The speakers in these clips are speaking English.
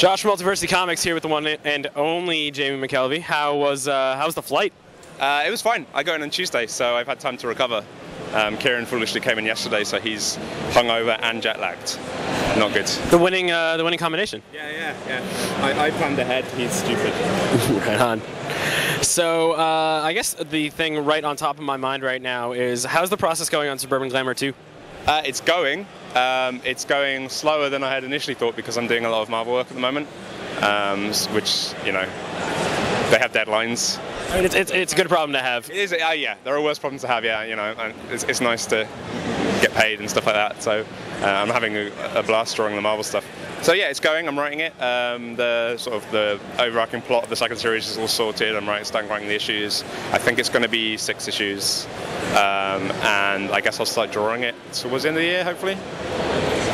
Josh from Multiversity Comics here with the one and only Jamie McKelvie. How was the flight? It was fine. I got in on Tuesday, so I've had time to recover. Kieran foolishly came in yesterday, so he's hungover and jet lagged. Not good. The winning combination. Yeah. I planned ahead. He's stupid. Right on. So I guess the thing right on top of my mind right now is, how's the process going on Suburban Glamour 2? It's going. It's going slower than I had initially thought because I'm doing a lot of Marvel work at the moment, which, you know, they have deadlines. I mean, it's a good problem to have. It is, yeah. There are worse problems to have, yeah. You know, and it's nice to get paid and stuff like that. So I'm having a blast drawing the Marvel stuff. So yeah, it's going. I'm writing it. The overarching plot of the second series is all sorted. I'm starting writing the issues. I think it's going to be 6 issues, and I guess I'll start drawing it towards the end of the year, hopefully.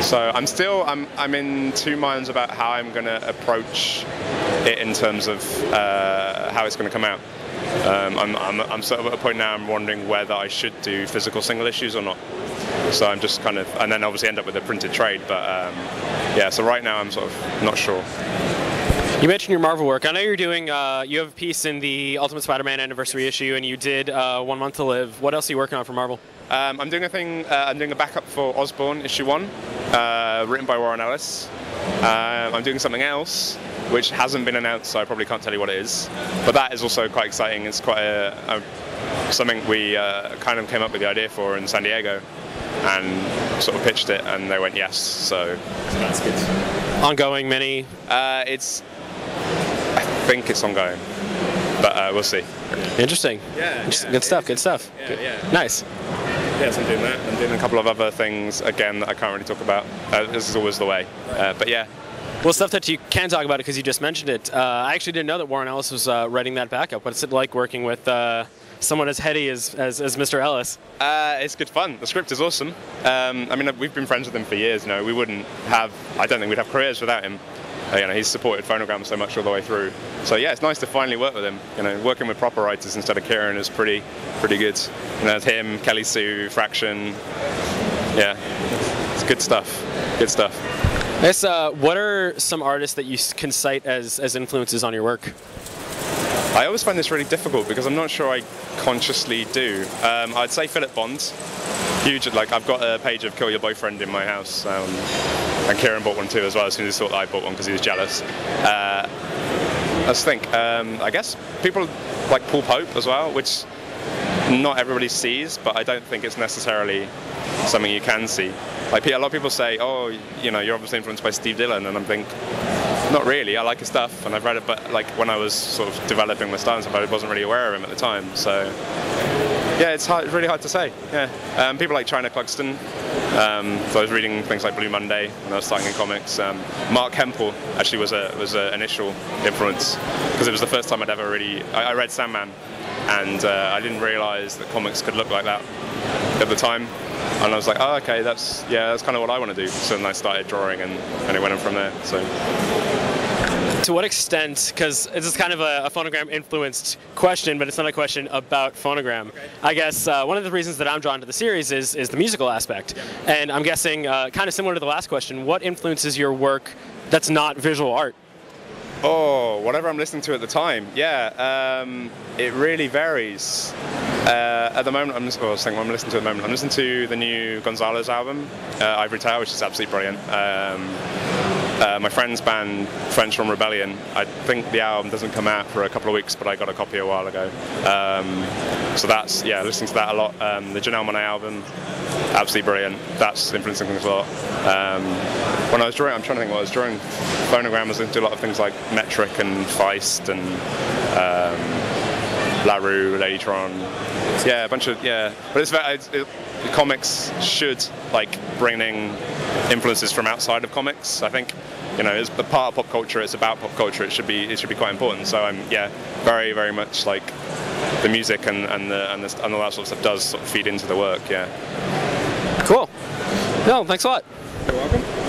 So I'm in two minds about how I'm going to approach it in terms of how it's going to come out. I'm sort of at a point now I'm wondering whether I should do physical single issues or not. So I'm just kind of, and then obviously end up with a printed trade, but yeah, so right now I'm sort of not sure. You mentioned your Marvel work. I know you're doing, you have a piece in the Ultimate Spider-Man anniversary issue, and you did 1 Month to Live. What else are you working on for Marvel? I'm doing a backup for Osborn issue 1, written by Warren Ellis. I'm doing something else, which hasn't been announced, so I probably can't tell you what it is. But that is also quite exciting. It's quite something we kind of came up with the idea for in San Diego, and sort of pitched it, and they went yes. So that's good. Ongoing mini. I think it's ongoing, but we'll see. Interesting. Yeah. Good stuff. Good stuff. Yeah. Nice. Yes, I'm doing that. I'm doing a couple of other things again that I can't really talk about. This is always the way. But yeah. Well, stuff that you can talk about because you just mentioned it. I actually didn't know that Warren Ellis was writing that backup. What's it like working with someone as heady as Mr. Ellis? It's good fun. The script is awesome. I mean, we've been friends with him for years. You know, I don't think we'd have careers without him. You know, he's supported Phonogram so much all the way through. So yeah, it's nice to finally work with him. You know, working with proper writers instead of Kieran is pretty good. You know, it's him, Kelly Sue, Fraction. Yeah, it's good stuff. Good stuff. Yes, what are some artists that you can cite as influences on your work? I always find this really difficult because I'm not sure I consciously do. I'd say Philip Bond. Huge, like I've got a page of Kill Your Boyfriend in my house, and Kieran bought one too as well as soon as he thought that I bought one because he was jealous. Let's think, I guess people like Paul Pope as well, which not everybody sees, but I don't think it's necessarily something you can see. Like a lot of people say, oh, you know, you're obviously influenced by Steve Dillon, and I'm thinking, not really. I like his stuff, and I've read it, but like when I was sort of developing my style and stuff, I wasn't really aware of him at the time. So yeah, it's really hard to say. Yeah, people like China Clugston. So I was reading things like Blue Monday when I was starting in comics. Mark Hempel actually was an initial influence because it was the first time I'd ever really. I read Sandman, and I didn't realise that comics could look like that at the time. And I was like, oh, okay, that's kind of what I want to do. So then I started drawing, and it went on from there. So. To what extent, because this is kind of a Phonogram-influenced question, but it's not a question about Phonogram. Okay. I guess one of the reasons that I'm drawn to the series is the musical aspect. Yeah. And I'm guessing, kind of similar to the last question, what influences your work that's not visual art? Oh, whatever I'm listening to at the time. Yeah, it really varies. At the moment, I'm listening to at the moment. I'm listening to the new Gonzalez album, Ivory Tower, which is absolutely brilliant. My friend's band, Friends from Rebellion, I think the album doesn't come out for a couple of weeks, but I got a copy a while ago. So that's, yeah, listening to that a lot. The Janelle Monáe album, absolutely brilliant. That's influencing things a lot. When I was drawing, I'm trying to think what I was drawing. Phonogram, I was listening to a lot of things like Metric and Feist and LaRue, Ladytron. Yeah, a bunch of, yeah. But comics should like bring in influences from outside of comics. I think, you know, as a part of pop culture, it's about pop culture. It should be quite important. So I'm very, very much like the music and all that sort of stuff does sort of feed into the work. Yeah. Cool. No, thanks a lot. You're welcome.